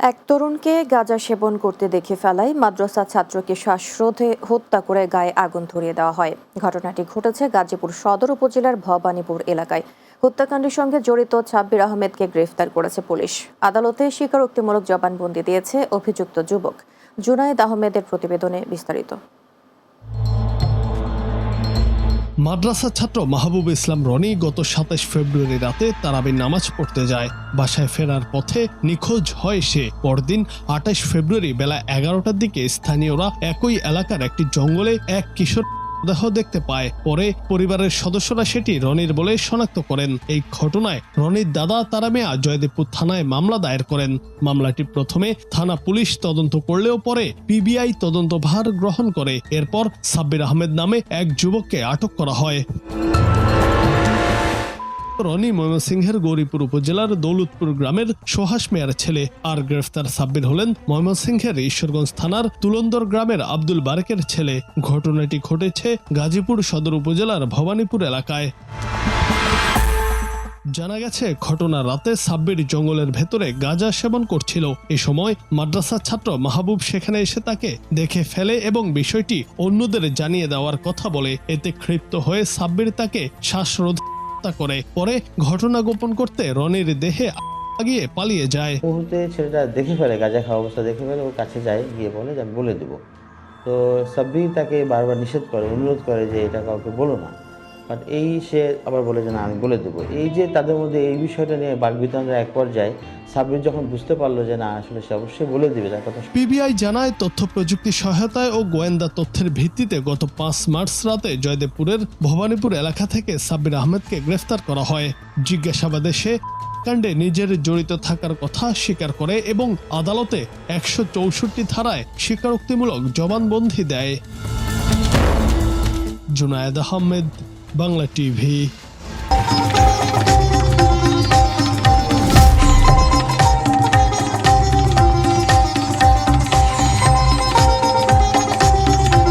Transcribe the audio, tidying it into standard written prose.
এক তরুণকে গাঁজা সেবন করতে দেখে ফেলায় মাদ্রাসা ছাত্রকে শ্বাসরোধে হত্যা করে গায়ে আগুন ধরিয়ে দেওয়া হয়। ঘটনাটি ঘটেছে গাজীপুর সদর উপজেলার ভবানীপুর এলাকায়। হত্যাকাণ্ডের সঙ্গে জড়িত সাব্বির আহমেদকে গ্রেফতার করেছে পুলিশ। আদালতে স্বীকারোক্তিমূলক জবানবন্দি দিয়েছে অভিযুক্ত যুবক। জুনায়েদ আহমেদের প্রতিবেদনে বিস্তারিত। মাদ্রাসা ছাত্র মাহবুব ইসলাম রনি গত ২৭ ফেব্রুয়ারি রাতে তারাবির নামাজ পড়তে যায়। বাসায় ফেরার পথে নিখোঁজ হয় সে। পরদিন ২৮ ফেব্রুয়ারি বেলা ১১টার দিকে স্থানীয়রা একই এলাকার একটি জঙ্গলে এক কিশোর দেহ দেখতে পায়। পরে পরিবারের সদস্যরা সেটি রনির বলে শনাক্ত করেন। এই ঘটনায় রনির দাদা তারা মিয়া জয়দেবপুর থানায় মামলা দায়ের করেন। মামলাটি প্রথমে থানা পুলিশ তদন্ত করলেও পরে পিবিআই তদন্তভার গ্রহণ করে। এরপর সাব্বির আহমেদ নামে এক যুবককে আটক করা হয়। রনি ময়মনসিংহের গৌরীপুর উপজেলার দৌলতপুর গ্রামের সোহাস মিয়ার ছেলে। আর গ্রেফতার সাব্বির হলেন ময়মনসিংহের ঈশ্বরগঞ্জ থানার তুলন্দর গ্রামের আব্দুল বারেকের ছেলে। ঘটনাটি ঘটেছে গাজীপুর সদর উপজেলার ভবানীপুর এলাকায়। জানা গেছে ঘটনা রাতে সাব্বির জঙ্গলের ভেতরে গাঁজা সেবন করছিল। এ সময় মাদ্রাসার ছাত্র মাহবুব সেখানে এসে তাকে দেখে ফেলে এবং বিষয়টি অন্যদের জানিয়ে দেওয়ার কথা বলে। এতে ক্ষিপ্ত হয়ে সাব্বির তাকে শ্বাসরোধ করে। পরে ঘটনা গোপন করতে রনির দেহে আগিয়ে পালিয়ে যায়। মুহূর্তে ছেলেটা দেখে ফেলে, গাঁজা খাওয়া অবস্থা দেখে ফেলে, ওর কাছে যায়, গিয়ে বলে যে আমি বলে দেবো। তো সাব্বির তাকে বারবার নিষেধ করে, অনুরোধ করে যে এটা কাউকে বলো না। বাট সে আবার বলে যে না আমি বলে দেবো। এই যে তাদের মধ্যে এই বিষয়টা নিয়ে বাকবিতণ্ডার এক পর্যায়ে সাব্বির যখন বুঝতে পারলো যে না আসলে সে অবশ্যই বলে দিবে তার কথা। পিবিআই জানায় তথ্য প্রযুক্তি সহায়তায় ও গোয়েন্দা তথ্যের ভিত্তিতে গত ৫ মার্চ রাতে জয়দেবপুরের ভবানীপুর এলাকা থেকে সাব্বির আহমেদকে গ্রেফতার করা হয়। জিজ্ঞাসাবাদে সে কাণ্ডে নিজের জড়িত থাকার কথা স্বীকার করে এবং আদালতে ১৬৪ ধারায় স্বীকারোক্তিমূলক জবানবন্দি দেয়। জুনায়েদ আহমেদ, বাংলা টিভি।